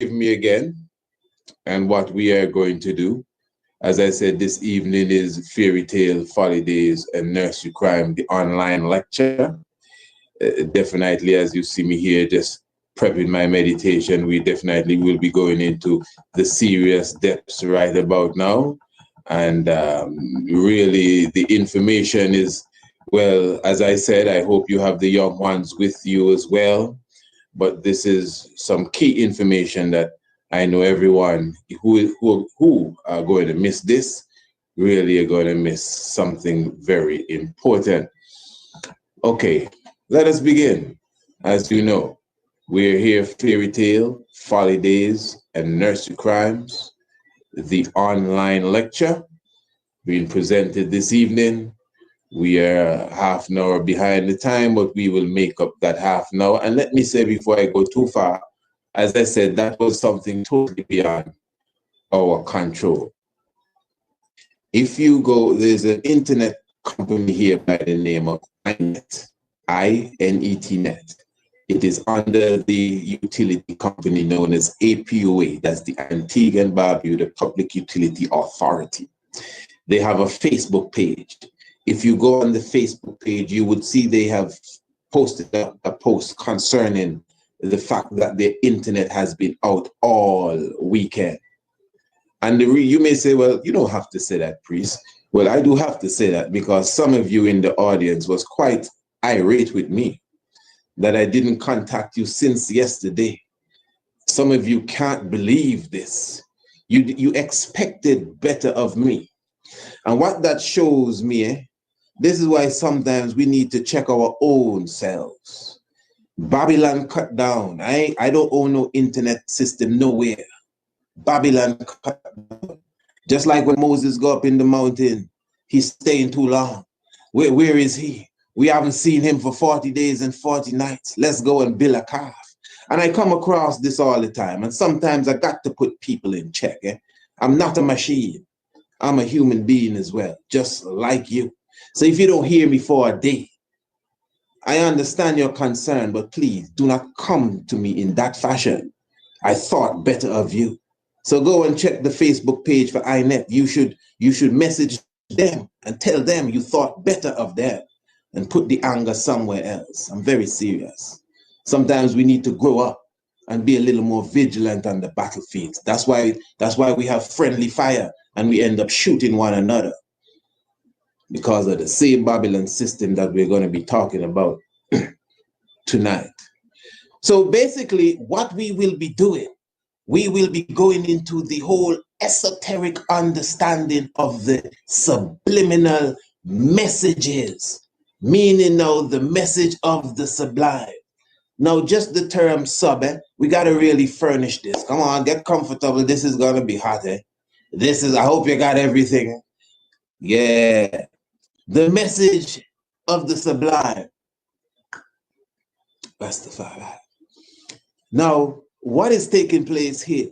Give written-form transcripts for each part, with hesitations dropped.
me again and what we are going to do. As I said, this evening is Fairy Tale, Folly Days, and Nursery Crime, the online lecture. Definitely, as you see me here, just prepping my meditation, we definitely will be going into the serious depths right about now. And really, the information is, well, as I said, I hope you have the young ones with you as well. But this is some key information that I know everyone who are going to miss this really are going to miss something very important. Okay, let us begin. As you know, we're here Fairy Tale, Folly Days, and Nursery Crimes, the online lecture being presented this evening. We are half an hour behind the time, but we will make up that half an hour. And let me say before I go too far, as I said, that was something totally beyond our control. If you go, there's an internet company here by the name of INET, I-N-E-T-net. It is under the utility company known as APOA, that's the Antigua and Barbuda Public Utility Authority. They have a Facebook page. If you go on the Facebook page, you would see they have posted a post concerning the fact that their internet has been out all weekend. And you may say, well, you don't have to say that, priest. Well, I do have to say that because some of you in the audience was quite irate with me that I didn't contact you since yesterday. Some of you can't believe this. You expected better of me. And what that shows me, this is why sometimes we need to check our own selves. Babylon cut down. I don't own no internet system nowhere. Babylon cut down. Just like when Moses go up in the mountain, he's staying too long. Where is he? We haven't seen him for 40 days and 40 nights. Let's go and build a calf. And I come across this all the time. And sometimes I got to put people in check. I'm not a machine. I'm a human being as well, just like you. So if you don't hear me for a day, I understand your concern, but please do not come to me in that fashion. I thought better of you. So go and check the Facebook page for INET. You should message them and tell them you thought better of them and put the anger somewhere else. I'm very serious. Sometimes we need to grow up and be a little more vigilant on the battlefield. That's why we have friendly fire and we end up shooting one another, because of the same Babylon system that we're going to be talking about tonight. So basically, what we will be doing, we will be going into the whole esoteric understanding of the subliminal messages, meaning now the message of the sublime. Now, just the term sub, we got to really furnish this. Come on, get comfortable. This is going to be hot. I hope you got everything. Yeah. The message of the sublime. Rastafari. Now, what is taking place here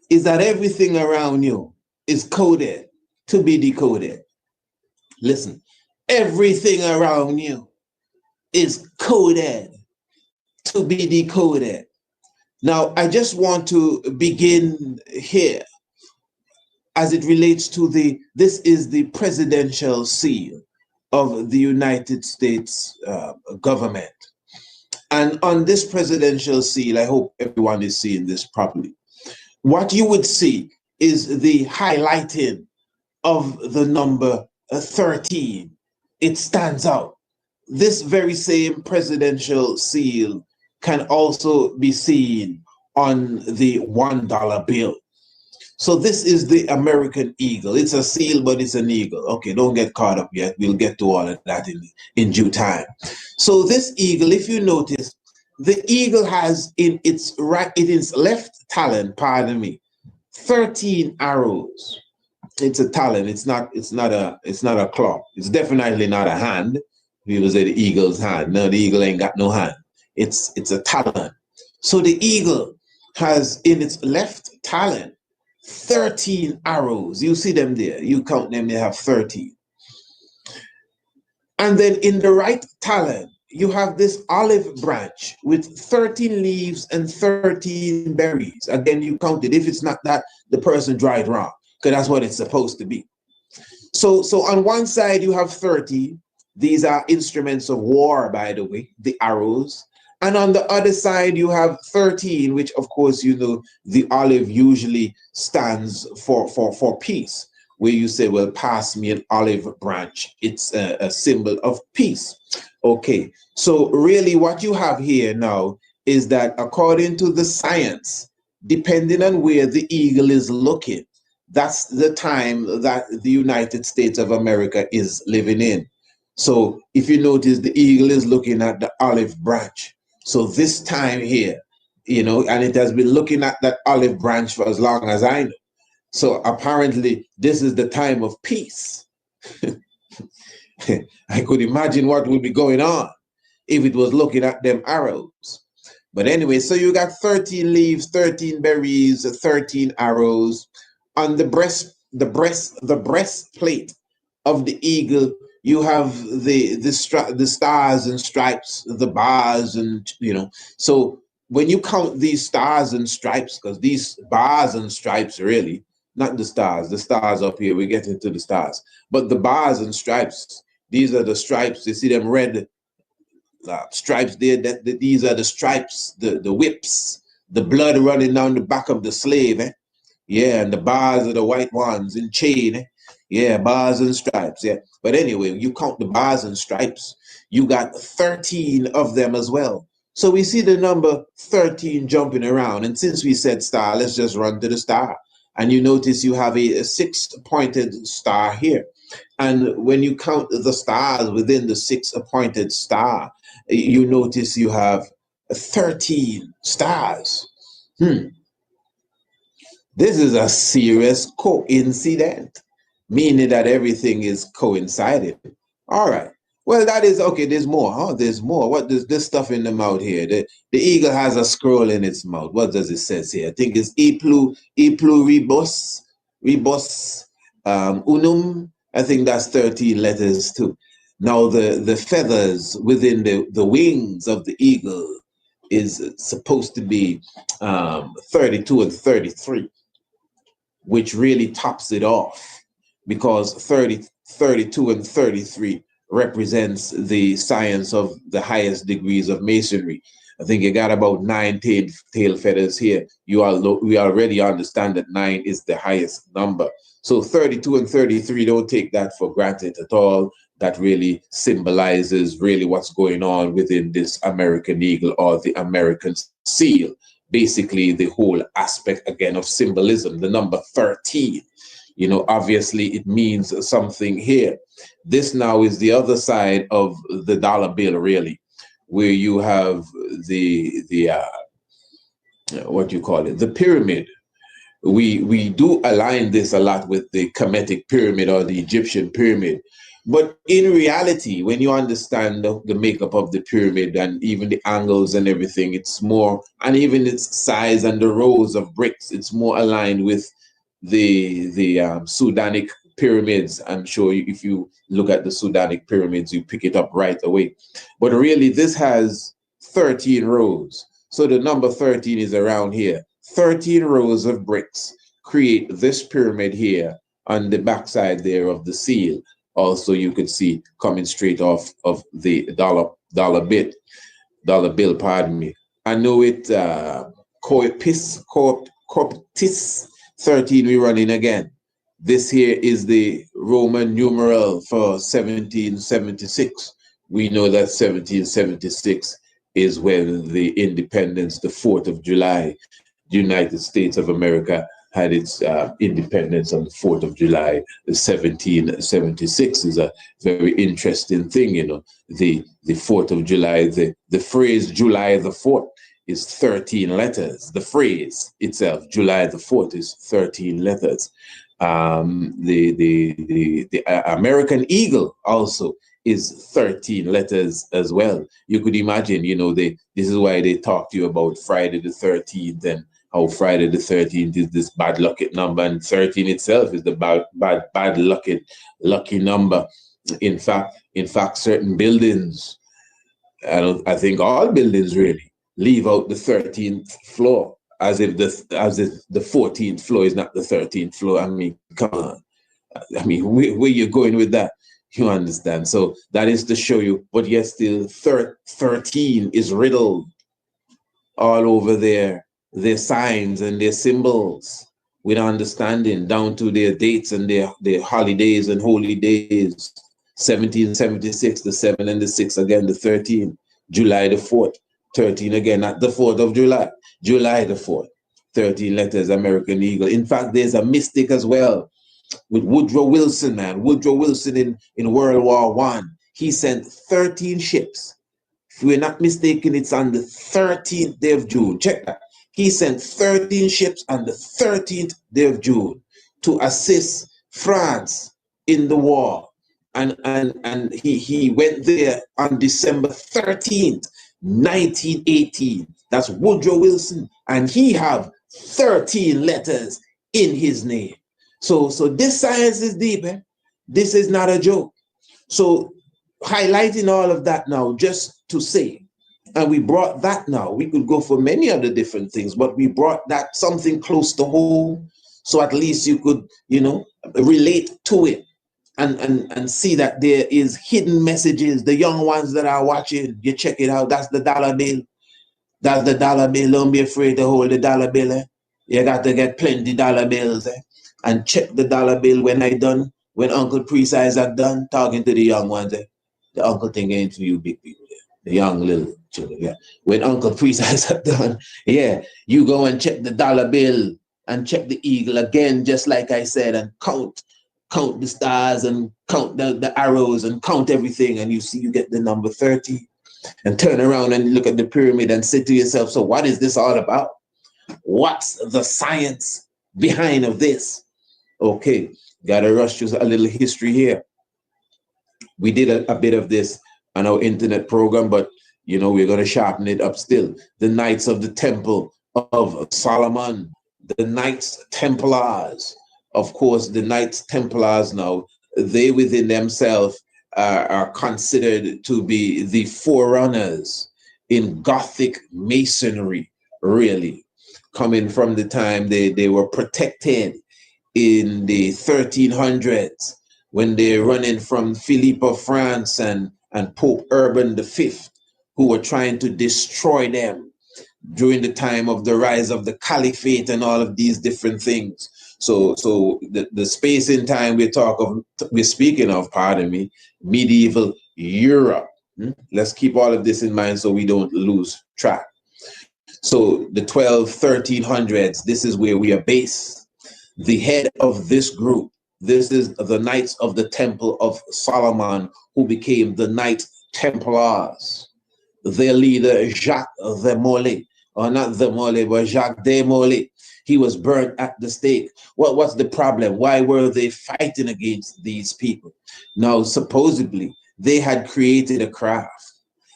is that everything around you is coded to be decoded. Listen, everything around you is coded to be decoded. Now, I just want to begin here as it relates to this is the presidential seal of the United States government. And on this presidential seal, I hope everyone is seeing this properly. What you would see is the highlighting of the number 13. It stands out. This very same presidential seal can also be seen on the $1 bill. So this is the American eagle. It's a seal, but it's an eagle. Okay, don't get caught up yet. We'll get to all of that in due time. So this eagle, if you notice, the eagle has in its left talon, 13 arrows. It's a talon. It's not a claw. It's definitely not a hand. People say the eagle's hand. No, the eagle ain't got no hand. It's a talon. So the eagle has in its left talon 13 arrows. You see them there. You count them, they have 13. And then in the right talon, you have this olive branch with 13 leaves and 13 berries. Again, you counted. If it's not that, the person dried wrong, because that's what it's supposed to be. So on one side you have 30. These are instruments of war, by the way, the arrows. And on the other side you have 13, which of course you know the olive usually stands for peace. Where you say, well, pass me an olive branch. It's a symbol of peace. Okay, so really what you have here now is that according to the science, depending on where the eagle is looking, that's the time that the United States of America is living in. So if you notice, the eagle is looking at the olive branch. So this time here, you know, and it has been looking at that olive branch for as long as I know. So apparently this is the time of peace. I could imagine what would be going on if it was looking at them arrows. But anyway, so you got 13 leaves, 13 berries, 13 arrows. On the breastplate of the eagle, you have the stars and stripes, the bars, and you know. So when you count these stars and stripes, because these bars and stripes really, not the stars up here, we get into the stars, but the bars and stripes, these are the stripes. You see them red stripes there. These are the stripes, the whips, the blood running down the back of the slave. Eh? Yeah, and the bars are the white ones in chain. Eh? Yeah, bars and stripes. Yeah, but anyway, you count the bars and stripes, you got 13 of them as well. So we see the number 13 jumping around. And since we said star, let's just run to the star. And you notice you have a six-pointed star here. And when you count the stars within the six-pointed star, you notice you have 13 stars. This is a serious coincidence, meaning that everything is coinciding. All right. Well, that is okay. There's more. Huh? There's more. What does this stuff in the mouth here? The eagle has a scroll in its mouth. What does it say here? I think it's e pluribus unum. I think that's 13 letters too. Now the feathers within the wings of the eagle is supposed to be 32 and 33, which really tops it off, because 32 and 33 represents the science of the highest degrees of masonry. I think you got about 9 tail feathers here. We already understand that 9 is the highest number. So 32 and 33, don't take that for granted at all. That really symbolizes really what's going on within this American eagle or the American seal. Basically, the whole aspect again of symbolism, the number 13. You know, obviously it means something here. This now is the other side of the dollar bill, really, where you have the what you call it, the pyramid. We do align this a lot with the Kemetic pyramid or the Egyptian pyramid. But in reality, when you understand the makeup of the pyramid and even the angles and everything, it's more, and even its size and the rows of bricks, it's more aligned with the Sudanic pyramids. I'm sure if you look at the Sudanic pyramids, you pick it up right away. But really, this has 13 rows. So the number 13 is around here. 13 rows of bricks create this pyramid here on the backside there of the seal. Also, you could see coming straight off of the dollar bill, pardon me. I know it, Corpus 13, we run in again. This here is the Roman numeral for 1776. We know that 1776 is when the independence, the 4th of July, the United States of America had its independence on the 4th of July. 1776 is a very interesting thing, you know. The 4th of July, the phrase July the 4th is 13 letters. The phrase itself, July the 4th, is 13 letters. The American eagle also is 13 letters as well. You could imagine, you know, this is why they talk to you about Friday the 13th and how Friday the 13th is this bad lucky number, and 13 itself is the bad lucky number. In fact, certain buildings I think all buildings really leave out the 13th floor, as if the 14th floor is not the 13th floor. I mean, come on. I mean, where you going with that? You understand? So that is to show you, but yet still 13 is riddled all over their signs and their symbols with understanding down to their dates and their holidays and holy days. 1776, the 7 and the 6 again, the 13, July the 4th, 13 again, not the 4th of July, July the 4th, 13 letters, American Eagle. In fact, there's a mystic as well with Woodrow Wilson, man. Woodrow Wilson in World War One. He sent 13 ships. If we're not mistaken, it's on the 13th day of June. Check that. He sent 13 ships on the 13th day of June to assist France in the war. And he went there on December 13th, 1918. That's Woodrow Wilson. And he have 13 letters in his name. So this science is deep, eh? This is not a joke. So highlighting all of that now, just to say, and we brought that now, we could go for many other different things, but we brought that something close to home, so at least you could, relate to it and see that there is hidden messages. The young ones that are watching, you check it out. That's the dollar bill. That's the dollar bill. Don't be afraid to hold the dollar bill. Eh? You got to get plenty dollar bills. Eh? And check the dollar bill when I done, when Uncle Precise are done talking to the young ones. Eh? The uncle thing ain't for you big people. The young little children. Yeah. When Uncle Precise are done, yeah, you go and check the dollar bill and check the eagle again, just like I said, and count the stars and count the arrows and count everything, and you see you get the number 30, and turn around and look at the pyramid and say to yourself, so what is this all about? What's the science behind of this? Okay, gotta rush through a little history here. We did a bit of this on our internet program, but we're going to sharpen it up still. The Knights of the Temple of Solomon, the Knights Templars. Of course, the Knights Templars now, they within themselves are considered to be the forerunners in Gothic masonry, really, coming from the time they were protected in the 1300s when they're running from Philippe of France and Pope Urban V, who were trying to destroy them during the time of the rise of the caliphate and all of these different things. So the space in time we're speaking of, pardon me, medieval Europe. Let's keep all of this in mind so we don't lose track. So the 1300s, this is where we are based. The head of this group, this is the Knights of the Temple of Solomon, who became the Knights Templars. Their leader, Jacques de Molay, or not de Molay, but Jacques de Molay, he was burnt at the stake. What's the problem? Why were they fighting against these people? Now, supposedly, they had created a craft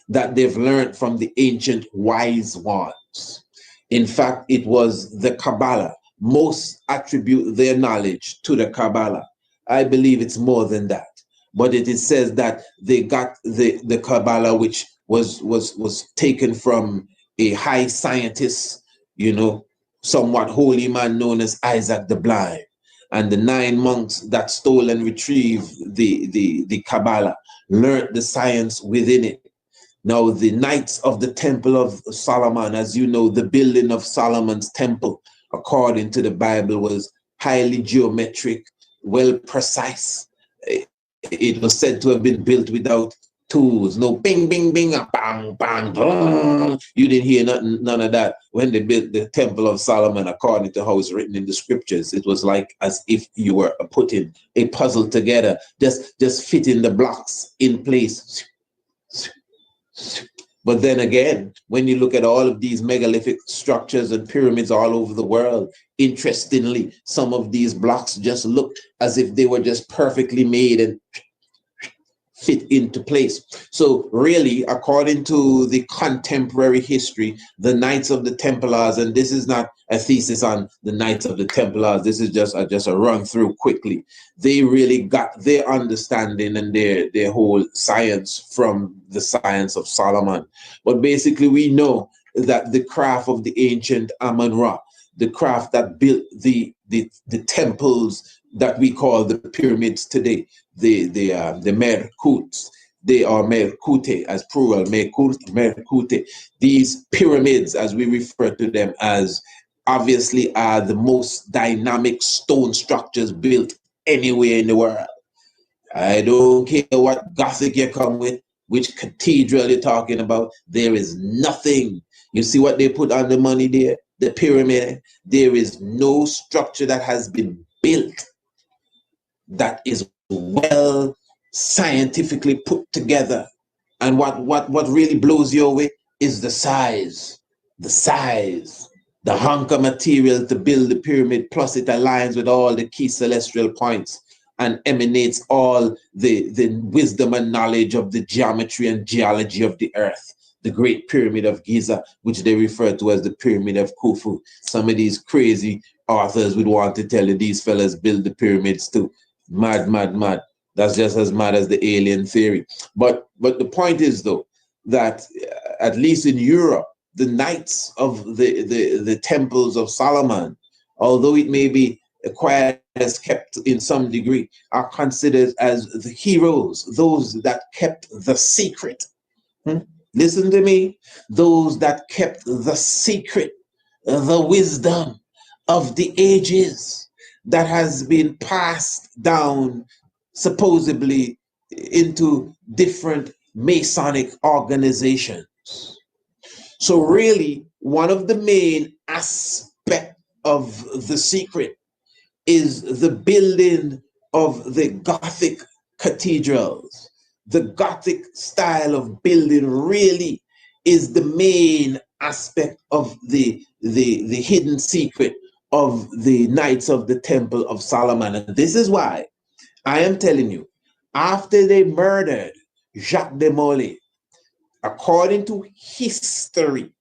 that they've learned from the ancient wise ones. In fact, it was the Kabbalah. Most attribute their knowledge to the Kabbalah. I believe it's more than that. But it says that they got the Kabbalah, which was taken from a high scientist, somewhat holy man known as Isaac the Blind. And the 9 monks that stole and retrieved the Kabbalah learned the science within it. Now, the Knights of the Temple of Solomon, as you know, the building of Solomon's temple, according to the Bible, was highly geometric, well precise. It was said to have been built without tools, no bing, bing, bing, bang, bang, bang. You didn't hear none of that when they built the Temple of Solomon, according to how it's written in the scriptures. It was like as if you were putting a puzzle together, just fitting the blocks in place. But then again, when you look at all of these megalithic structures and pyramids all over the world, interestingly, some of these blocks just look as if they were just perfectly made and fit into place. So really, according to the contemporary history, the Knights of the Templars, and this is not a thesis on the Knights of the Templars, this is just a run through quickly. They really got their understanding and their whole science from the science of Solomon. But basically, we know that the craft of the ancient Amun-Ra, the craft that built the temples that we call the pyramids today, the Merkuts, they are Merkute as plural, Merkute. These pyramids, as we refer to them as, obviously are the most dynamic stone structures built anywhere in the world. I don't care what Gothic you come with, which cathedral you're talking about, there is nothing. You see what they put on the money there? The pyramid. There is no structure that has been built that is well scientifically put together. And what really blows you away is the size. The hunk of material to build the pyramid, plus it aligns with all the key celestial points and emanates all the wisdom and knowledge of the geometry and geology of the earth. The Great Pyramid of Giza, which they refer to as the Pyramid of Khufu. Some of these crazy authors would want to tell you these fellas build the pyramids too. Mad, mad, mad. That's just as mad as the alien theory. But the point is, though, that at least in Europe, the knights of the temples of Solomon, although it may be acquired as kept in some degree, are considered as the heroes, those that kept the secret. Listen to me. Those that kept the secret, the wisdom of the ages that has been passed down supposedly into different Masonic organizations. So really, one of the main aspects of the secret is the building of the Gothic cathedrals. The Gothic style of building really is the main aspect of the hidden secret of the Knights of the Temple of Solomon. And this is why I am telling you, after they murdered Jacques de Molay, according to history,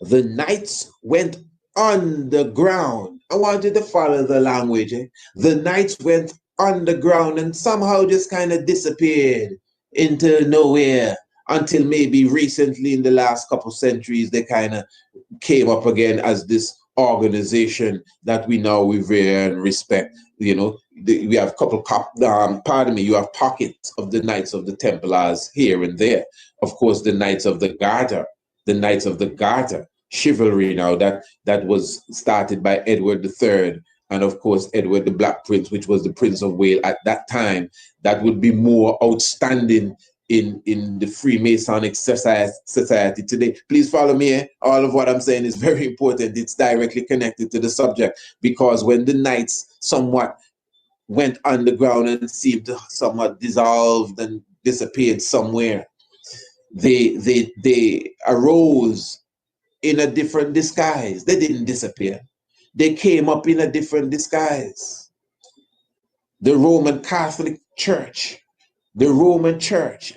the knights went underground. I want you to follow the language. The knights went underground and somehow just kind of disappeared into nowhere until maybe recently in the last couple centuries, they kind of came up again as this organization that we now revere and respect. You know, we have a couple, you have pockets of the Knights of the Templars here and there. Of course, the Knights of the Garter, chivalry now that was started by Edward III, and of course Edward the Black Prince, which was the Prince of Wales at that time. That would be more outstanding in the Freemasonic society today. Please follow me. All of what I'm saying is very important. It's directly connected to the subject, because when the knights somewhat went underground and seemed to somewhat dissolved and disappeared somewhere, they arose in a different disguise. They didn't disappear. They came up in a different disguise. The Roman Catholic Church,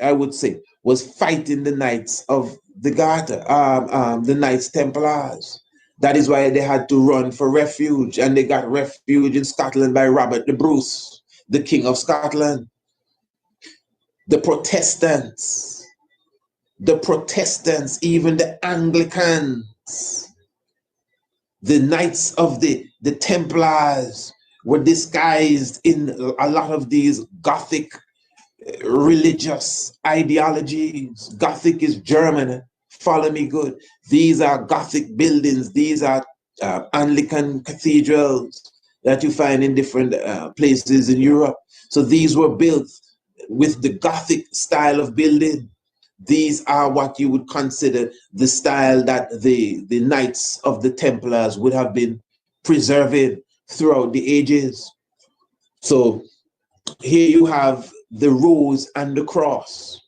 I would say, was fighting the Knights of the Garter, the Knights Templars. That is why they had to run for refuge, and they got refuge in Scotland by Robert the Bruce, the King of Scotland. The Protestants, even the Anglicans, the Knights of the Templars were disguised in a lot of these Gothic religious ideologies. Gothic is German. Follow me good. These are Gothic buildings. These are Anglican cathedrals that you find in different places in Europe. So these were built with the Gothic style of building. These are what you would consider the style that the Knights of the Templars would have been preserving throughout the ages. So here you have the rose and the cross.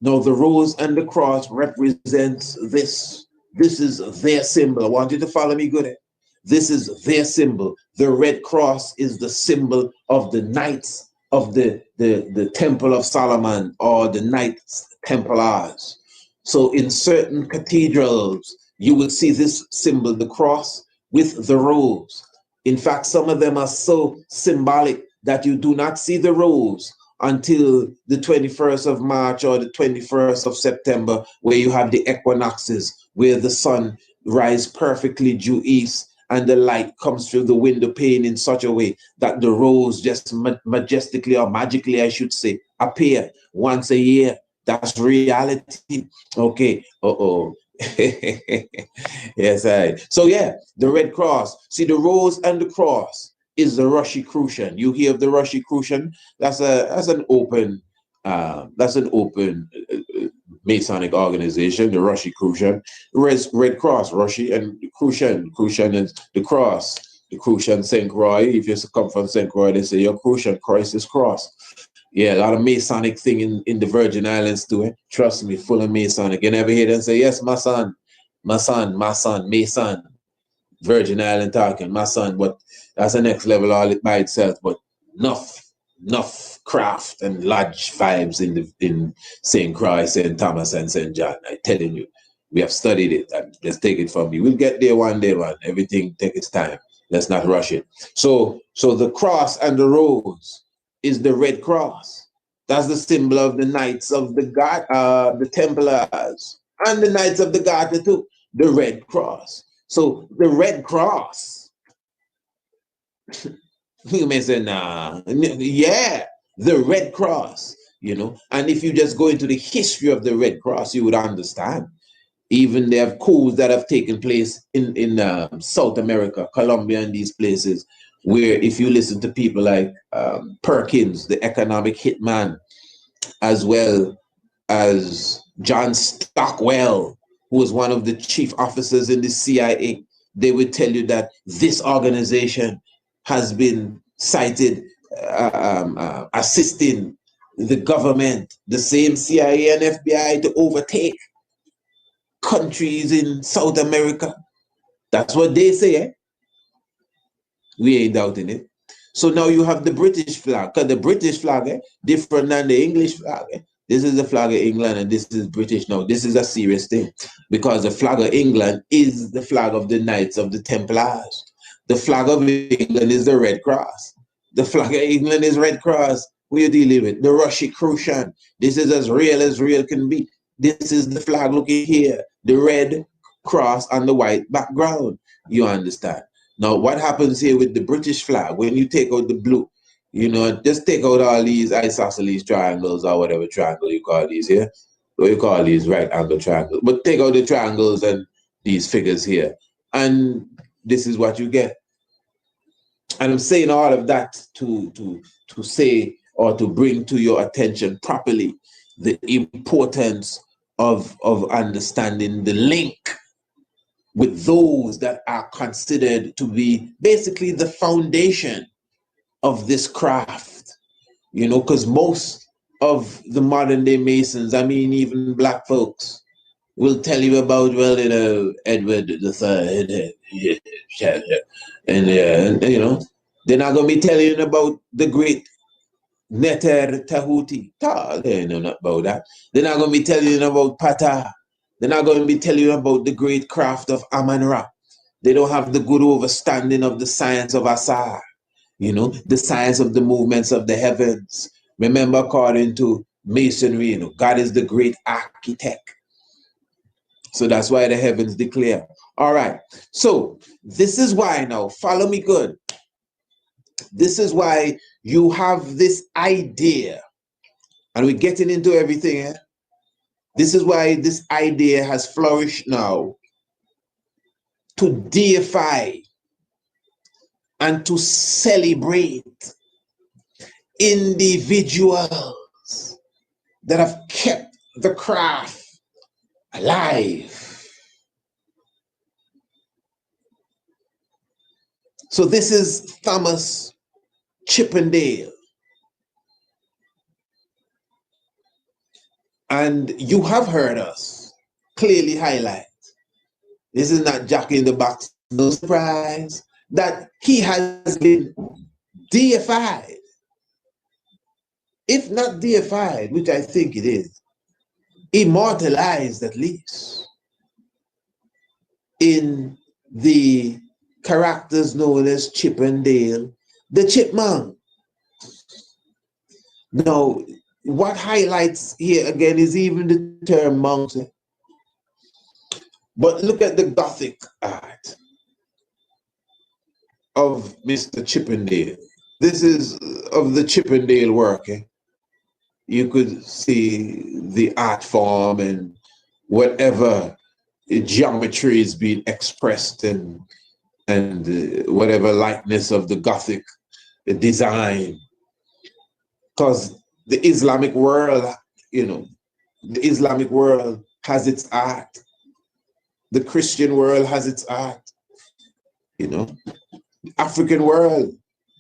Now the rose and the cross represents this. This is their symbol. I want you to follow me good. This is their symbol. The red cross is the symbol of the Knights of the Temple of Solomon or the Knights Templars. So in certain cathedrals, you will see this symbol, the cross with the rose. In fact, some of them are so symbolic that you do not see the rose until the 21st of March or the 21st of September, where you have the equinoxes, where the sun rises perfectly due east and the light comes through the window pane in such a way that the rose just majestically or magically, I should say, appear once a year. That's reality. Okay. Uh-oh. Yes, I. So yeah, the Red Cross. See, the rose and the cross is the Rosicrucian. You hear of the Rosicrucian? That's an open Masonic organization, the Rosicrucian. Red Cross, Roshi and Crucian. Crucian is the cross. The Crucian Saint Croix. If you come from Saint Croix, they say you're Crucian. Christ is cross. Yeah, a lot of Masonic thing in the Virgin Islands too. Eh? Trust me, full of Masonic. You never hear them say, yes, my son, Mason, Virgin Island talking, my son, but that's the next level all it by itself. But enough craft and lodge vibes in St. Croix, St. Thomas, and St. John. I'm telling you, we have studied it. And let's take it from me. We'll get there one day, man. Everything take its time. Let's not rush it. So the cross and the rose is the Red Cross. That's the symbol of the Knights of the God, the Templars, and the Knights of the Garter too. The Red Cross. So the Red Cross, you may say, nah, yeah, the Red Cross, And if you just go into the history of the Red Cross, you would understand. Even they have coups that have taken place in South America, Colombia, and these places, where if you listen to people like Perkins, the economic hitman, as well as John Stockwell, who was one of the chief officers in the CIA, they would tell you that this organization has been cited assisting the government, the same CIA and FBI, to overtake countries in South America. That's what they say. Eh? We ain't doubting it. So now you have the British flag, because the British flag, different than the English flag. This is the flag of England and this is British. Now, this is a serious thing, because the flag of England is the flag of the Knights of the Templars. The flag of England is the Red Cross. The flag of England is Red Cross. Who you dealing with? The Rosicrucian. This is as real can be. This is the flag looking here. The red cross on the white background. You understand? Now, what happens here with the British flag, when you take out the blue, just take out all these isosceles triangles or whatever triangle you call these here. What you call these right angle triangles. But take out the triangles and these figures here. And this is what you get. And I'm saying all of that to say or to bring to your attention properly the importance of understanding the link with those that are considered to be basically the foundation of this craft, because most of the modern day Masons, I mean, even black folks, will tell you about, Edward III, and they're not going to be telling you about the great Neter Tahuti. They know not about that. They're not going to be telling you about Ptah. They're not going to be telling you about the great craft of Amun-Ra. They don't have the good understanding of the science of Asar, the science of the movements of the heavens. Remember, according to Masonry, God is the great architect. So that's why the heavens declare. All right. So this is why now, follow me good. This is why you have this idea, and we're getting into everything. Eh? This is why this idea has flourished now to deify and to celebrate individuals that have kept the craft alive. So this is Thomas Chippendale. And you have heard us clearly highlight, this is not Jack in the Box, no surprise, that he has been deified. if not deified, which I think it is, immortalized at least in the characters known as Chip and Dale, the chipmunk. Now, what highlights here again is even the term mountain. But look at the Gothic art of Mr. Chippendale. This is of the Chippendale work. You could see the art form and whatever geometry is being expressed and whatever likeness of the Gothic design. Because the Islamic world, the Islamic world has its art. The Christian world has its art. The African world,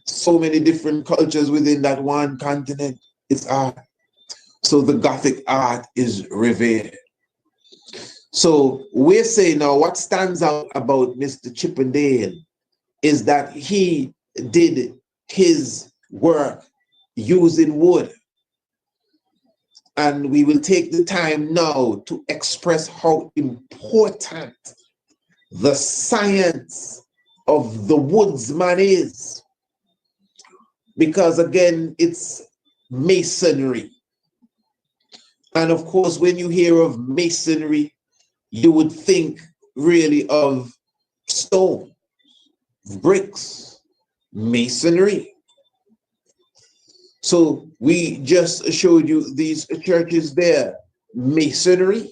so many different cultures within that one continent, it's art. So the Gothic art is revered. So we're saying now what stands out about Mr. Chippendale is that he did his work using wood. And we will take the time now to express how important the science of the woodsman is. Because again, it's masonry. And of course, when you hear of masonry, you would think really of stone, bricks, masonry. So we just showed you these churches there, masonry.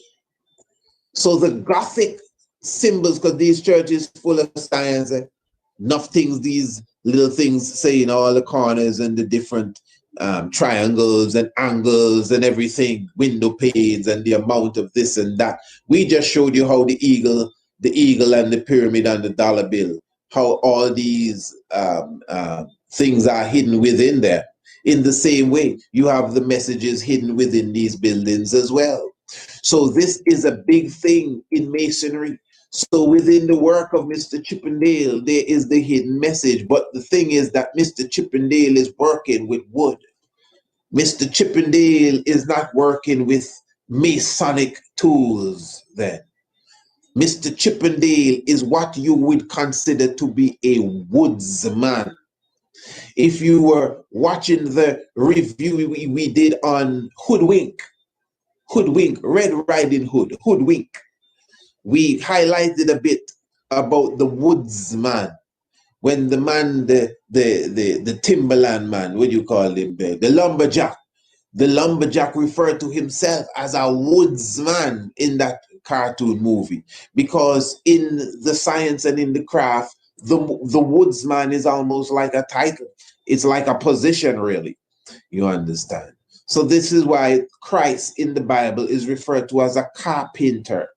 So the Gothic symbols, because these churches full of science, enough things, these little things say in all the corners and the different triangles and angles and everything, window panes and the amount of this and that. We just showed you how the eagle and the pyramid and the dollar bill, how all these things are hidden within there. In the same way, you have the messages hidden within these buildings as well. So this is a big thing in masonry. So within the work of Mr. Chippendale, there is the hidden message. But the thing is that Mr. Chippendale is working with wood. Mr. Chippendale is not working with Masonic tools then. Mr. Chippendale is what you would consider to be a woodsman. If you were watching the review we did on Hoodwink, Red Riding Hood, Hoodwink, we highlighted a bit about the woodsman. When the man, the timberland man, what do you call him there? The lumberjack referred to himself as a woodsman in that cartoon movie, because in the science and in the craft, the woodsman is almost like a title. It's like a position, really. You understand? So this is why Christ in the Bible is referred to as a carpenter.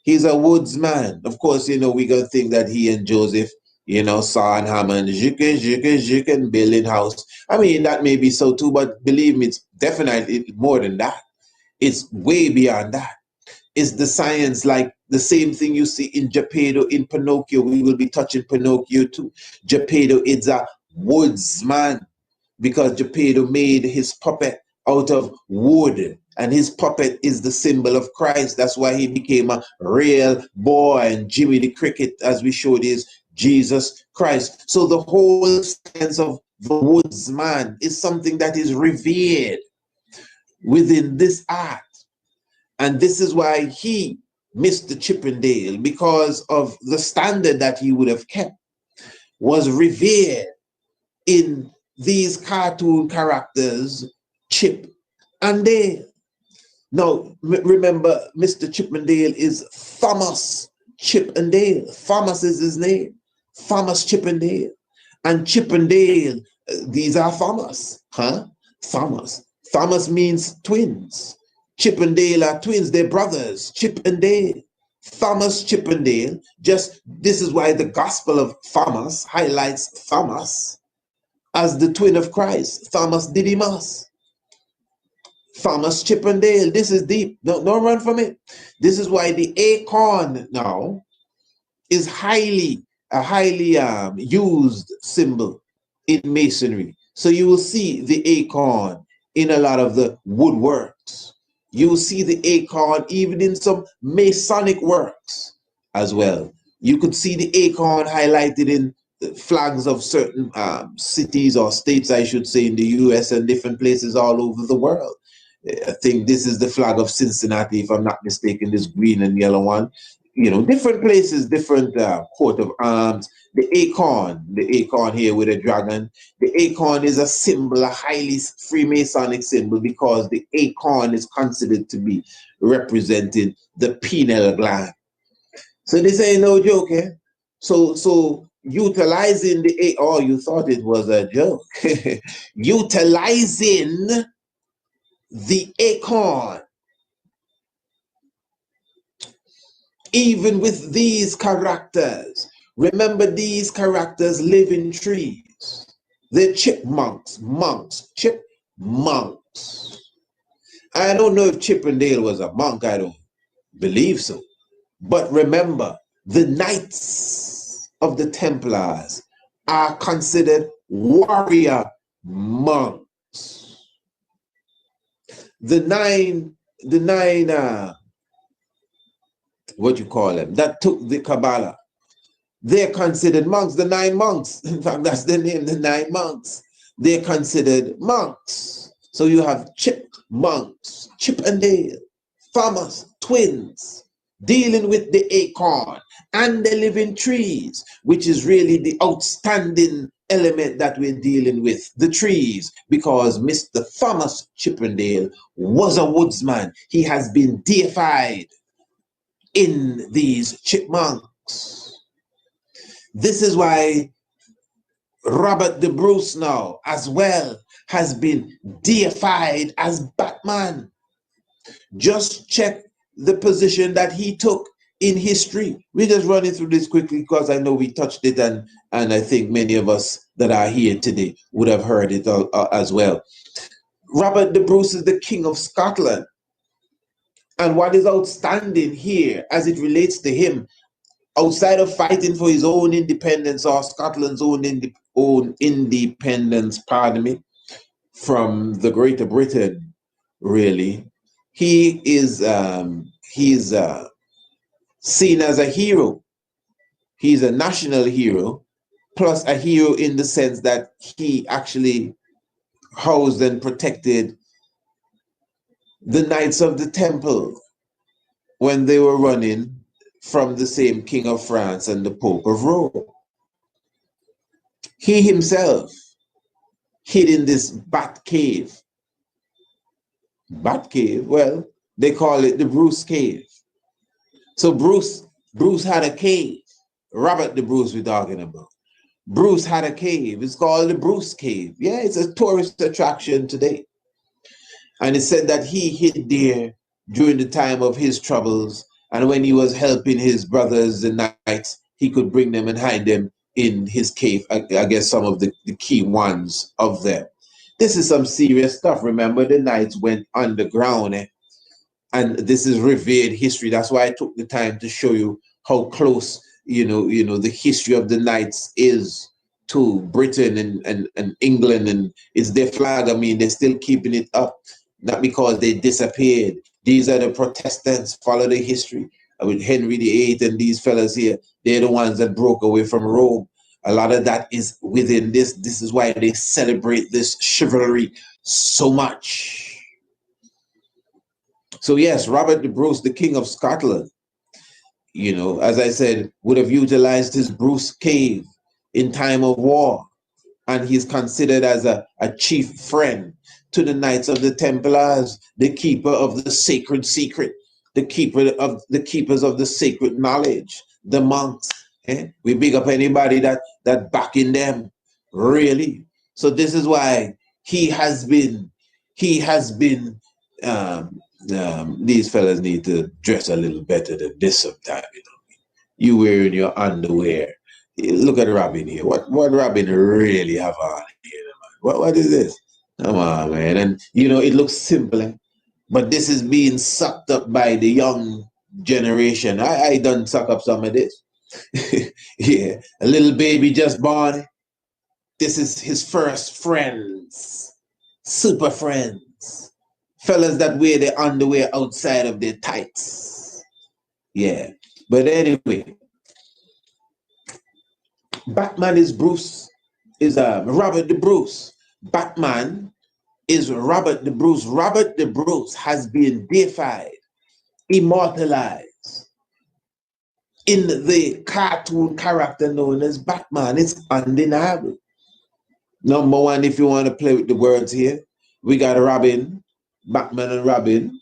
He's a woodsman. Of course, we're going to think that he and Joseph, saw and Hammond, and building house. I mean, that may be so too, but believe me, it's definitely more than that. It's way beyond that. It's the science, like the same thing you see in Geppetto, in Pinocchio. We will be touching Pinocchio too. Geppetto is a woodsman because Geppetto made his puppet out of wood, and his puppet is the symbol of Christ. That's why he became a real boy, and Jimmy the Cricket, as we showed, is Jesus Christ. So the whole sense of the woodsman is something that is revered within this art. And this is why he, Mr. Chippendale, because of the standard that he would have kept, was revered in these cartoon characters, Chip and Dale. Now, remember, Mr. Chippendale is Thomas Chippendale. Thomas is his name. Thomas Chippendale. And Chippendale, these are Thomas. Thomas. Thomas means twins. Chip and Dale are twins. They're brothers. Chip and Dale. Thomas Chippendale. Just this is why the Gospel of Thomas highlights Thomas as the twin of Christ. Thomas Didymus. Thomas Chippendale. This is deep. Don't run from it. This is why the acorn now is a highly used symbol in masonry. So you will see the acorn in a lot of the woodworks. You see the acorn even in some Masonic works as well. You could see the acorn highlighted in the flags of certain cities or states, I should say, in the US and different places all over the world. I think this is the flag of Cincinnati, if I'm not mistaken, this green and yellow one. You know, different places, different coat of arms. The acorn here with a dragon. The acorn is a symbol, a highly Freemasonic symbol, because the acorn is considered to be representing the pineal gland. So this ain't no joke, eh? So utilizing the oh, you thought it was a joke. Utilizing the acorn, even with these characters. Remember, these characters live in trees. They're chipmunks, chipmunks. I don't know if Chippendale was a monk, I don't believe so. But remember, the Knights of the Templars are considered warrior monks. The nine, what you call them, that took the Kabbalah, they're considered monks, the 9 monks. In fact, that's the name, the 9 monks. They're considered monks. So you have chipmunks, Chip and Dale, farmers, twins, dealing with the acorn, and they live in trees, which is really the outstanding element that we're dealing with, the trees, because Mr. Thomas Chippendale was a woodsman. He has been deified in these chipmunks. This is why Robert the Bruce now as well has been deified as Batman. Just check the position that he took in history. We're just running through this quickly because I know we touched it, and I think many of us that are here today would have heard it as well. Robert the Bruce is the King of Scotland. And what is outstanding here as it relates to him, outside of fighting for his own independence, or Scotland's own independence, pardon me, from the Greater Britain, really, he is seen as a hero. He's a national hero, plus a hero in the sense that he actually housed and protected the Knights of the Temple when they were running from the same King of France and the Pope of Rome. He himself hid in this bat cave. Bat cave, well, they call it the Bruce Cave. So Bruce had a cave. Robert the Bruce we're talking about. Bruce had a cave. It's called the Bruce Cave. Yeah, it's a tourist attraction today. And it said that he hid there during the time of his troubles. And when he was helping his brothers, the knights, he could bring them and hide them in his cave. I guess some of the key ones of them. This is some serious stuff. Remember, the knights went underground, and this is revered history. That's why I took the time to show you how close, the history of the knights is to Britain and England, and it's their flag. I mean, they're still keeping it up, not because they disappeared. These are the Protestants. Follow the history with Henry VIII and these fellas here. They're the ones that broke away from Rome. A lot of that is within this. This is why they celebrate this chivalry so much. So yes, Robert the Bruce, the King of Scotland, as I said, would have utilized his Bruce Cave in time of war. And he's considered as a chief friend to the Knights of the Templars, the keeper of the sacred secret, the keepers of the sacred knowledge, the monks. We big up anybody that backing them, really. So this is why he has been, these fellas need to dress a little better than this sometime, You wearing your underwear. Look at Robin here. What Robin really have on here, man? What is this? Come on, man. And it looks simple, but this is being sucked up by the young generation. I done suck up some of this. Yeah, a little baby just born. This is his first friends, super friends. tights. Fellas that wear their underwear outside of their tights. Yeah. But anyway, Batman is Robert the Bruce. Batman is Robert the Bruce. Robert the Bruce has been deified, immortalized in the cartoon character known as Batman. It's undeniable. Number one, if you want to play with the words here, we got Robin, Batman and Robin,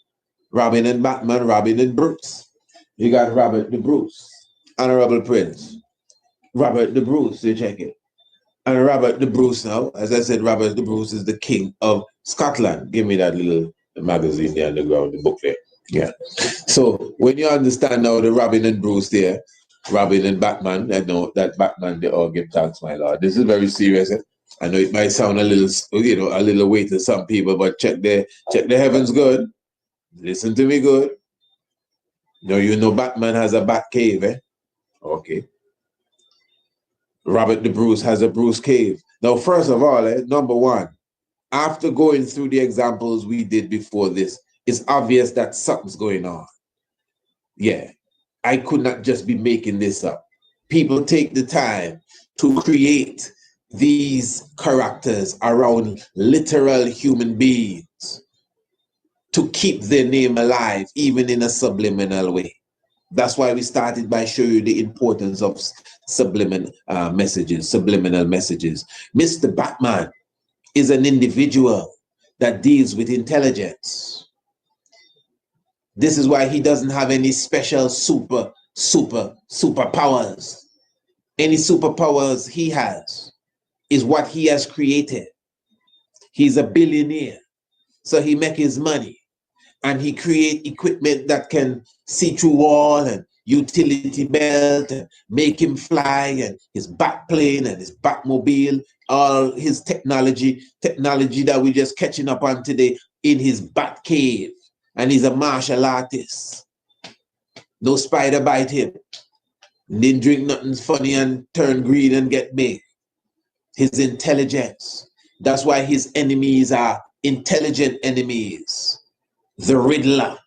Robin and Batman, Robin and Bruce. You got Robert the Bruce, Honorable Prince. Robert the Bruce, you check it. And Robert the Bruce now, as I said, Robert the Bruce is the king of Scotland. Give me that little magazine there on the ground, the book there. Yeah. So when you understand now the Robin and Bruce there, Robin and Batman, I know that Batman, they all give thanks, my lord. This is very serious. Eh? I know it might sound a little, a little weight to some people, but check the heavens good. Listen to me good. You know Batman has a bat cave, eh? Okay. Robert the Bruce has a Bruce cave. Now, first of all, number one, after going through the examples we did before this, it's obvious that something's going on. Yeah, I could not just be making this up. People take the time to create these characters around literal human beings to keep their name alive, even in a subliminal way. That's why we started by showing you the importance of subliminal messages. Mr. Batman is an individual that deals with intelligence. This is why he doesn't have any special superpowers. Any superpowers he has is what he has created. He's a billionaire, so he makes his money. And he create equipment that can see through wall and utility belt and make him fly, and his bat plane and his Batmobile, all his technology that we're just catching up on today in his bat cave. And he's a martial artist. No spider bite him. Didn't drink nothing funny and turn green and get big. His intelligence. That's why his enemies are intelligent enemies. The Riddler,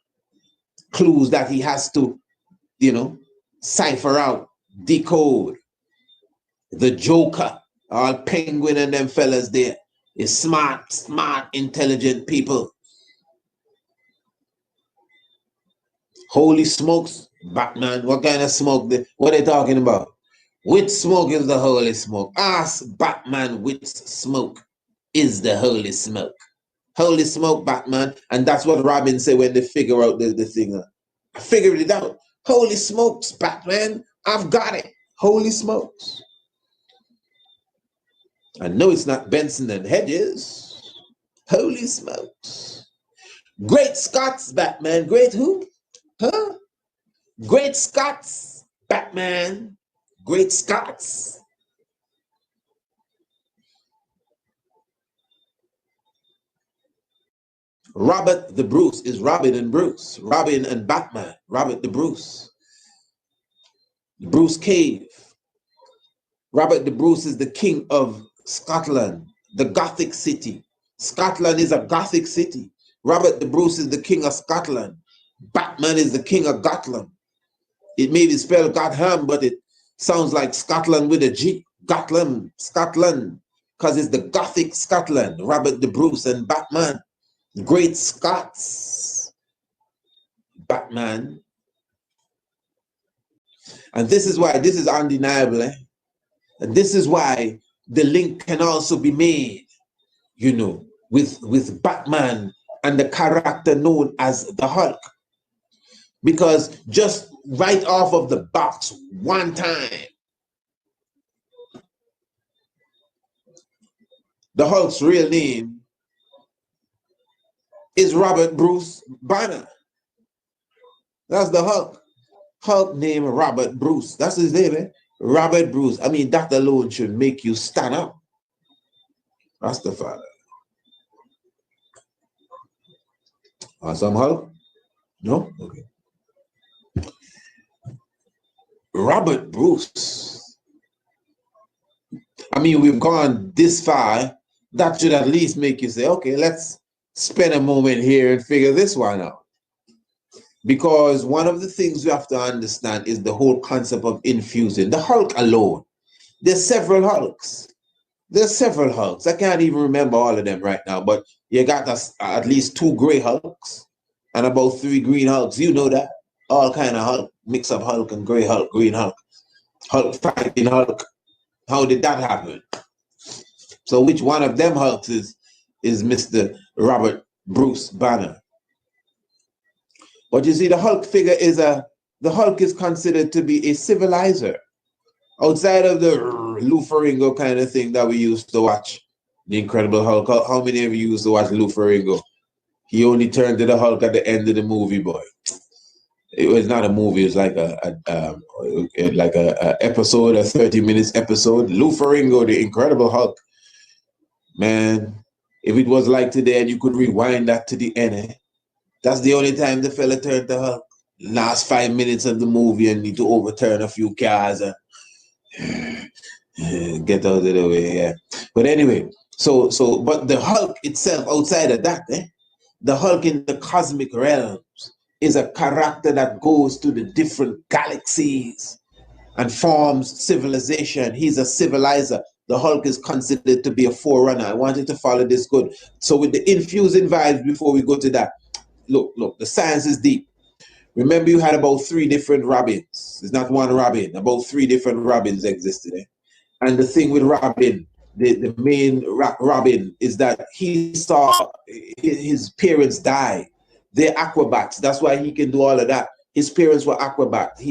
clues that he has to, cipher out, decode. The Joker, all Penguin and them fellas there, is smart, intelligent people. Holy smokes, Batman, what kind of smoke? What are they talking about? Which smoke is the holy smoke? Ask Batman which smoke is the holy smoke. Holy smoke, Batman. And that's what Robin said when they figure out the thing. I figured it out. Holy smokes, Batman. I've got it. Holy smokes. I know it's not Benson and Hedges. Holy smokes. Great Scots, Batman. Great who? Huh? Great Scots, Batman. Great Scots. Robert the Bruce is Robin and Bruce. Robin and Batman. Robert the Bruce. Bruce Cave. Robert the Bruce is the king of Scotland, the Gothic city. Scotland is a Gothic city. Robert the Bruce is the king of Scotland. Batman is the king of Gotland. It may be spelled Gotham, but it sounds like Scotland with a G. Gotland, Scotland, because it's the Gothic Scotland. Robert the Bruce and Batman. Great Scots, Batman. And this is why this is undeniable. And this is why the link can also be made, with Batman and the character known as the Hulk. Because just right off of the box one time, the Hulk's real name is Robert Bruce Banner. That's the Hulk. Hulk named Robert Bruce. That's his name, eh? Robert Bruce. I mean, that alone should make you stand up. Rastafari. Awesome Hulk? No? Okay. Robert Bruce. I mean, we've gone this far. That should at least make you say, okay, let's spend a moment here and figure this one out. Because one of the things you have to understand is the whole concept of infusing. The Hulk alone, there's several Hulks. There's several Hulks. I can't even remember all of them right now, but you got at least 2 gray Hulks and about 3 green Hulks. You know that. All kind of Hulk, mix up Hulk and gray Hulk, green Hulk, Hulk fighting Hulk. How did that happen? So which one of them Hulks is Mr. Robert Bruce Banner? But you see, the Hulk figure the Hulk is considered to be a civilizer. Outside of the Lou Ferrigno kind of thing that we used to watch, the Incredible Hulk. How many of you used to watch Lou Ferrigno? He only turned to the Hulk at the end of the movie, boy. It was not a movie. It was like a episode, a 30 minutes episode. Lou Ferrigno, the Incredible Hulk. Man, if it was like today and you could rewind that to the end, that's the only time the fella turned to Hulk. Last 5 minutes of the movie and need to overturn a few cars and get out of the way, yeah. But anyway, but the Hulk itself, outside of that, the Hulk in the cosmic realms is a character that goes to the different galaxies and forms civilization. He's a civilizer. The Hulk is considered to be a forerunner. I wanted to follow this good. So with the infusing vibes, before we go to that, look, the science is deep. Remember, you had about 3 different Robins. It's not one Robin. About 3 different Robins existed. And the thing with Robin, the main Robin, is that he saw his parents die. They're acrobats. That's why he can do all of that. His parents were acrobats.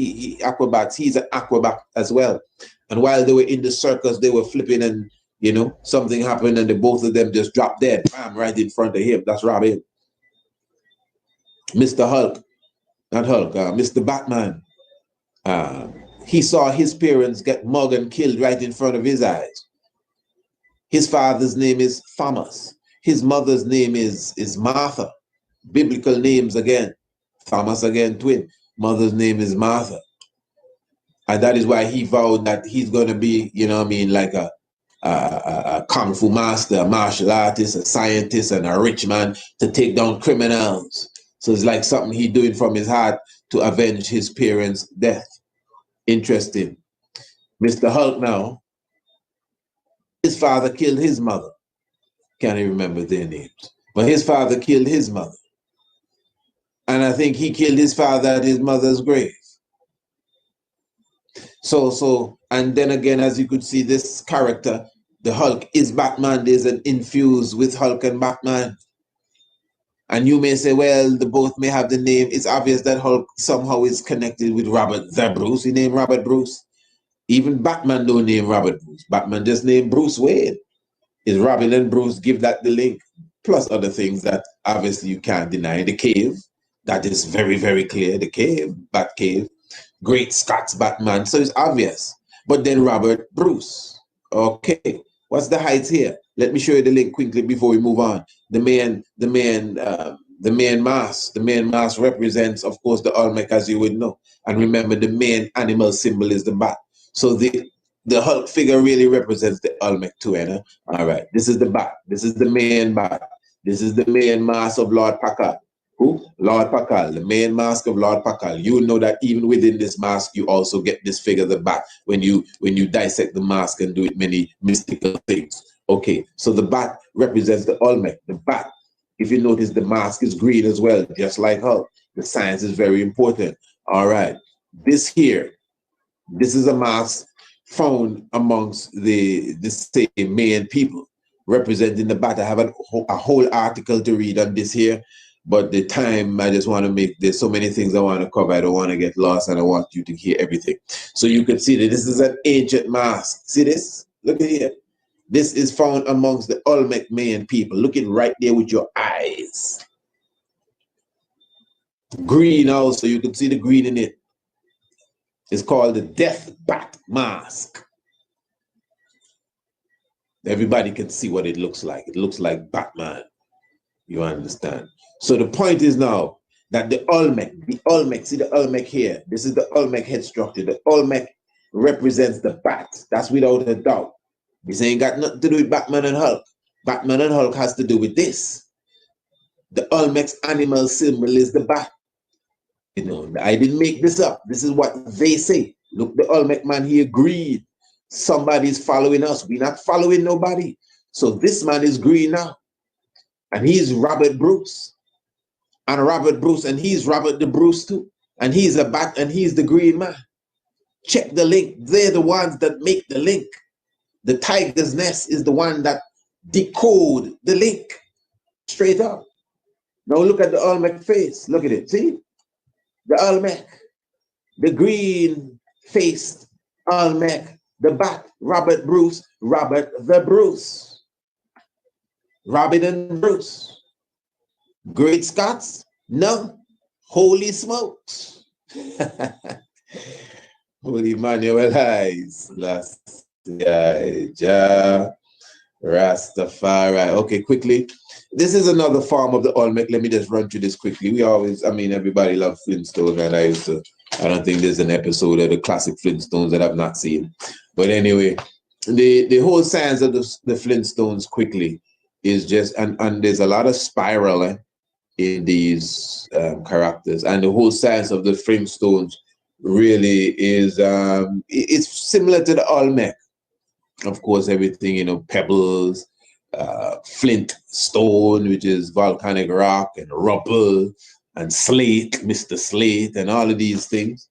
Acrobats. He's an acrobat as well. And while they were in the circus, they were flipping and, something happened and both of them just dropped dead. Bam, right in front of him. That's Robin. Mr. Hulk. Not Hulk, Mr. Batman. He saw his parents get mugged and killed right in front of his eyes. His father's name is Thomas. His mother's name is Martha. Biblical names again. Thomas again, twin. Mother's name is Martha. And that is why he vowed that he's going to be, like a kung fu master, a martial artist, a scientist, and a rich man to take down criminals. So it's like something he's doing from his heart to avenge his parents' death. Interesting. Mr. Hulk now, his father killed his mother. Can't even remember their names. But his father killed his mother. And I think he killed his father at his mother's grave. So, and then again, as you could see, this character, the Hulk, is Batman. There's an infuse with Hulk and Batman. And you may say, well, the both may have the name. It's obvious that Hulk somehow is connected with Robert the Bruce. He named Robert Bruce. Even Batman don't name Robert Bruce. Batman just named Bruce Wayne. Is Robin and Bruce give that the link? Plus other things that obviously you can't deny. The cave, that is very, very clear. The cave, Batcave. Great Scots Batman. So it's obvious. But then Robert Bruce. Okay. What's the height here? Let me show you the link quickly before we move on. The main mass. The main mass represents, of course, the Olmec, as you would know. And remember, the main animal symbol is the bat. So the Hulk figure really represents the Olmec too, All right. This is the bat. This is the main bat. This is the main mass of Lord Packard. Who? Lord Pakal, the main mask of Lord Pakal. You know that even within this mask, you also get this figure, the bat, when you dissect the mask and do it many mystical things. Okay, so the bat represents the Olmec. The bat, if you notice, the mask is green as well, just like Hulk. The science is very important. All right, this here, this is a mask found amongst the same Mayan people representing the bat. I have a whole article to read on this here. But the time, I just want to make, there's so many things I want to cover. I don't want to get lost and I want you to hear everything. So you can see that this is an ancient mask. See this? Look at here. This is found amongst the Olmec Mayan people. Look it right there with your eyes. Green also, you can see the green in it. It's called the Death Bat Mask. Everybody can see what it looks like. It looks like Batman. You understand? So the point is now that the Olmec, see the Olmec here. This is the Olmec head structure. The Olmec represents the bat. That's without a doubt. This ain't got nothing to do with Batman and Hulk. Batman and Hulk has to do with this. The Olmec's animal symbol is the bat. You know, I didn't make this up. This is what they say. Look, the Olmec man here agreed. Somebody's following us. We're not following nobody. So this man is green now. And he's Robert Bruce. And he's Robert the Bruce too. And he's a bat and he's the green man. Check the link. They're the ones that make the link. The tiger's nest is the one that decode the link. Straight up. Now look at the Olmec face. Look at it. See? The Olmec. The green-faced Olmec. The bat. Robert Bruce. Robert the Bruce. Robin and Bruce. Great Scots? No. Holy smokes. Holy Manuel Eyes. Last guy. Ja. Rastafari. Okay, quickly. This is another form of the Olmec. Let me just run through this quickly. We always, I mean, everybody loves Flintstones, and I don't think there's an episode of the classic Flintstones that I've not seen. But anyway, the whole science of the Flintstones quickly is just, and there's a lot of spiral in these characters. And the whole science of the Flintstones really is, it's similar to the Olmec. Of course, everything, you know, pebbles, flint stone, which is volcanic rock, and rubble, and slate, Mr. Slate, and all of these things.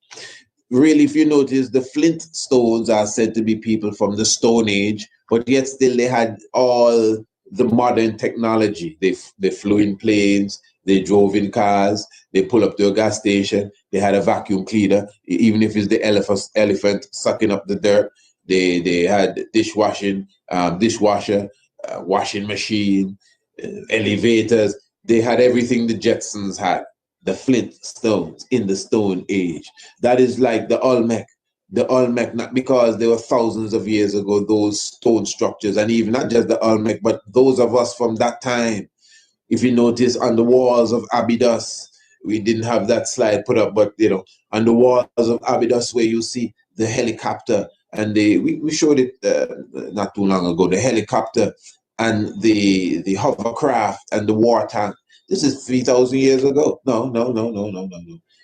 Really, if you notice, the flint stones are said to be people from the Stone Age, but yet still they had all the modern technology. They flew in planes, they drove in cars, they pull up to a gas station, they had a vacuum cleaner, even if it's the elephant sucking up the dirt. They had dishwasher, washing machine, elevators. They had everything the Jetsons had. The Flintstones in the Stone Age. That is like the Olmec. The Olmec, not because they were thousands of years ago, those stone structures, and even not just the Olmec, but those of us from that time. If you notice on the walls of Abydos, we didn't have that slide put up, but you know, on the walls of Abydos where you see the helicopter, and we showed it not too long ago, the helicopter and the hovercraft and the war tank. This is 3,000 years ago. No.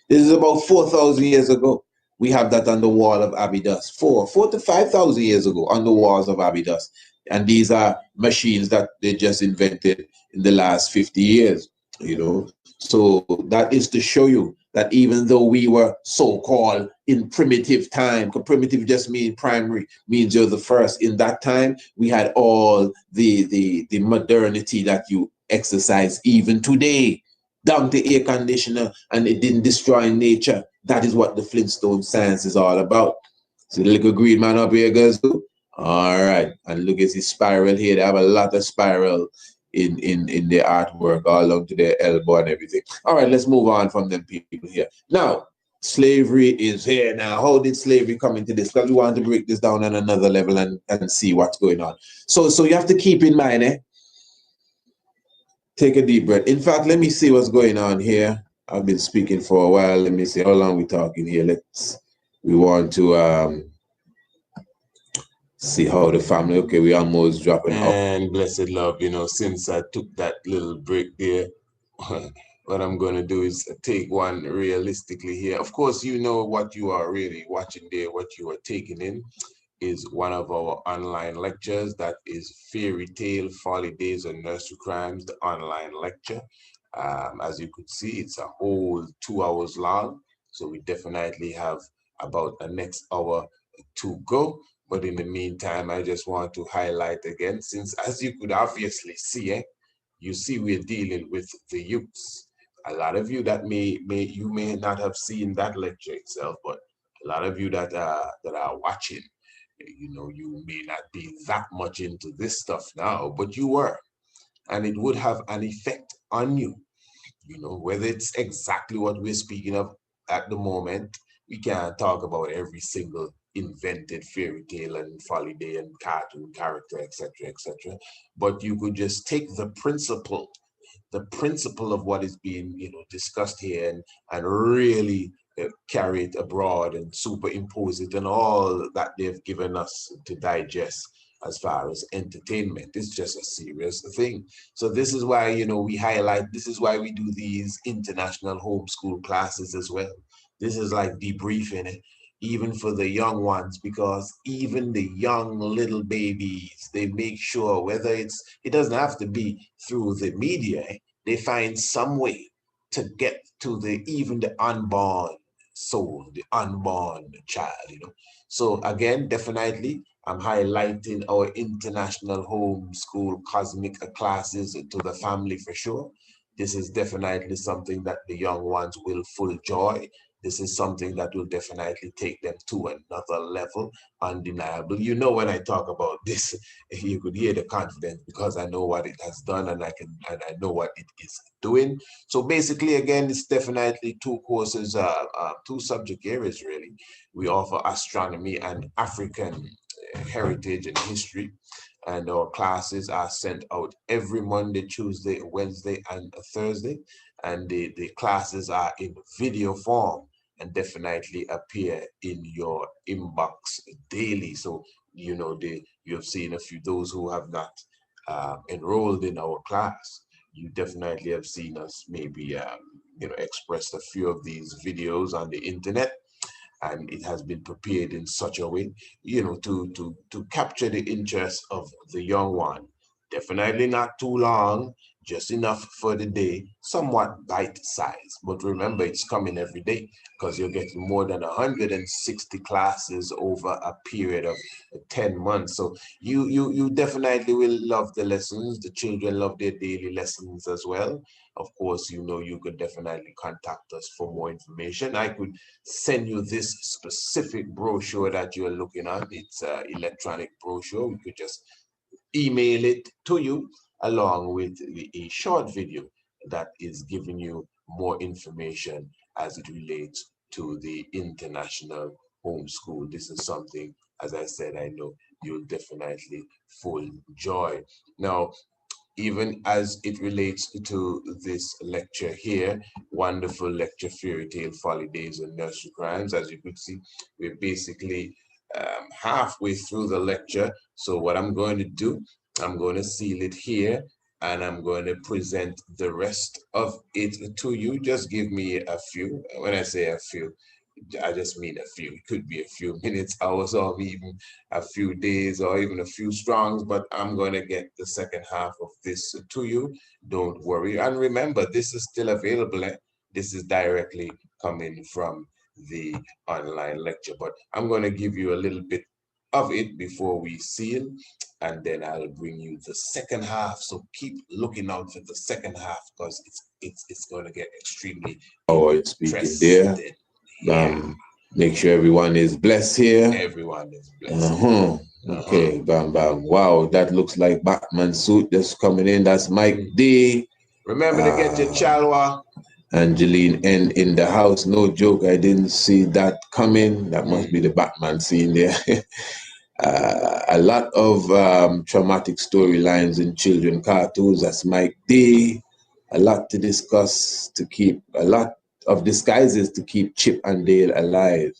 This is about 4,000 years ago. We have that on the wall of Abydos. 4 to 5,000 years ago on the walls of Abydos. And these are machines that they just invented in the last 50 years, you know. So that is to show you that even though we were so-called in primitive time, because primitive just means primary, means you're the first. In that time, we had all the modernity that you exercise even today, down to air conditioner, and it didn't destroy nature. That is what the Flintstone science is all about. See the little green man up here, guys? All right, and look at his spiral here. They have a lot of spiral in their artwork, all along to their elbow and everything. All right, let's move on from them people here. Now, slavery is here now. How did slavery come into this? Because we want to break this down on another level and see what's going on. So you have to keep in mind, take a deep breath. In fact, let me see what's going on here. I've been speaking for a while. Let me see how long we're talking here. We want to see how the family, okay, we almost dropping out. And blessed love, you know, since I took that little break there, what I'm going to do is take one realistically here. Of course, you know what you are really watching there, what you are taking in is one of our online lectures. That is Fairy Tale, Folly Days, and Nursery Crimes, the online lecture. As you could see, it's a whole 2 hours long. So we definitely have about the next hour to go. But in the meantime, I just want to highlight again, since as you could obviously see, you see we're dealing with the youths. A lot of you that you may not have seen that lecture itself, but a lot of you that are watching, you know, you may not be that much into this stuff now, but you were, and it would have an effect on you. You know, whether it's exactly what we're speaking of at the moment, we can't talk about every single invented fairy tale and folly day and cartoon character, etc., etc. But you could just take the principle of what is being, you know, discussed here, and really carry it abroad and superimpose it and all that they've given us to digest as far as entertainment. It's just a serious thing. So this is why, you know, we highlight, this is why we do these international homeschool classes as well. This is like debriefing it, even for the young ones, because even the young little babies, they make sure whether it doesn't have to be through the media, they find some way to get to even the unborn soul, the unborn child, you know. So again, definitely, I'm highlighting our international homeschool cosmic classes to the family for sure. This is definitely something that the young ones will full joy. This is something that will definitely take them to another level, undeniable. You know, when I talk about this, you could hear the confidence because I know what it has done and I know what it is doing. So basically, again, it's definitely two courses, two subject areas really. We offer astronomy and African heritage and history, and our classes are sent out every Monday, Tuesday, Wednesday, and Thursday, and the classes are in video form and definitely appear in your inbox daily. So you know, you have seen a few, those who have not enrolled in our class, you definitely have seen us maybe you know, expressed a few of these videos on the internet, and it has been prepared in such a way, you know, to capture the interest of the young one. Definitely not too long, just enough for the day, somewhat bite size. But remember, it's coming every day because you're getting more than 160 classes over a period of 10 months. So you definitely will love the lessons. The children love their daily lessons as well. Of course, you know, you could definitely contact us for more information. I could send you this specific brochure that you're looking at. It's an electronic brochure. We could just email it to you along with a short video that is giving you more information as it relates to the international homeschool. This is something, as I said, I know you'll definitely full joy. Now, even as it relates to this lecture here, wonderful lecture, Fairy Tale, Folly Days, and Nursery Crimes. As you could see, we're basically halfway through the lecture. So what I'm going to do, I'm going to seal it here, and I'm going to present the rest of it to you. Just give me a few. When I say a few, I just mean a few. It could be a few minutes, hours, or even a few days, or even a few strongs, but I'm going to get the second half of this to you. Don't worry. And remember, this is still available. This is directly coming from the online lecture, but I'm going to give you a little bit of it before we seal, and then I'll bring you the second half. So keep looking out for the second half because it's going to get extremely It's speaking there. interesting. Yeah. Make sure everyone is blessed here. Everyone is blessed. Okay, bam, bam. Wow, that looks like Batman suit just coming in. That's Mike D. Remember to get your chalwa. Angeline N in the house. No joke, I didn't see that coming. That must be the Batman scene there. A lot of traumatic storylines in children cartoons. That's Mike D. A lot to discuss to keep, a lot of disguises to keep Chip and Dale alive.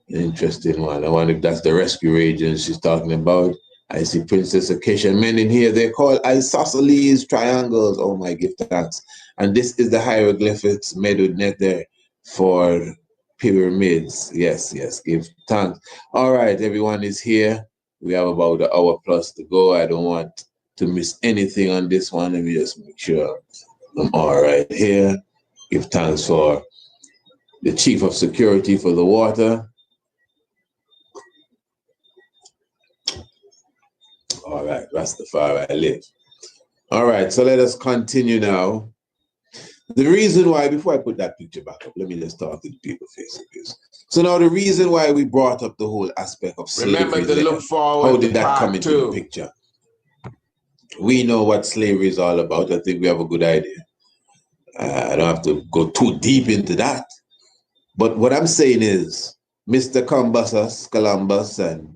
Interesting one. I wonder if that's the rescue agent she's talking about. I see Princess Acacia men in here. They're called isosceles triangles. Oh my, give thanks. And this is the hieroglyphics made with net there for pyramids. Yes, yes, give thanks. All right, everyone is here. We have about an hour plus to go. I don't want to miss anything on this one. Let me just make sure I'm all right here. Give thanks for the chief of security for the water. All right, Rastafari, I live. All right, so let us continue now. The reason why, before I put that picture back up, let me just talk to the people face to face. So now the reason why we brought up the whole aspect of slavery, remember to look forward how did to that come part into two. the picture? We know what slavery is all about. I think we have a good idea. I don't have to go too deep into that. But what I'm saying is, Mr. Columbus and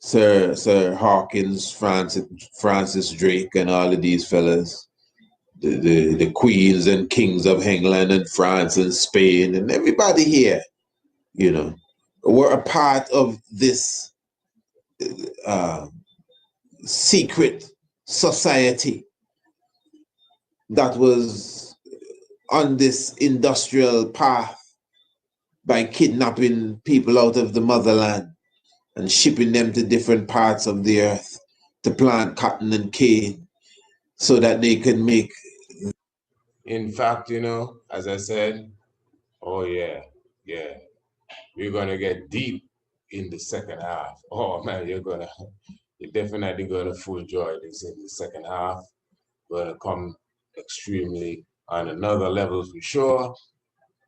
Sir Hawkins, Francis Drake, and all of these fellas, the queens and kings of England and France and Spain and everybody here, you know, were a part of this secret society that was on this industrial path by kidnapping people out of the motherland and shipping them to different parts of the earth to plant cotton and cane so that they can make. In fact, you know, as I said, oh yeah, yeah, we're gonna get deep in the second half. Oh man, you're definitely gonna full joy this in the second half. Gonna come extremely on another level for sure,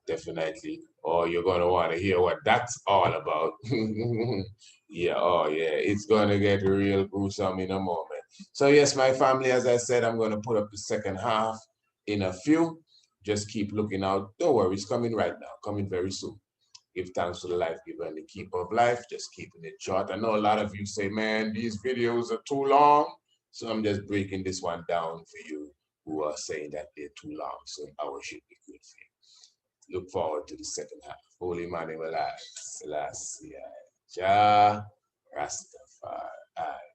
definitely. Or you're gonna want to hear what that's all about. Yeah, oh yeah, it's gonna get real gruesome in a moment. So yes, my family, as I said, I'm gonna put up the second half in a few. Just keep looking out. Don't worry, it's coming right now, coming very soon. Give thanks to the life giver and the keeper of life, just keeping it short. I know a lot of you say, man, these videos are too long. So I'm just breaking this one down for you who are saying that they're too long. So hours should be good for you. Look forward to the second half. Holy Manuel, Selassie, Jah Rastafari.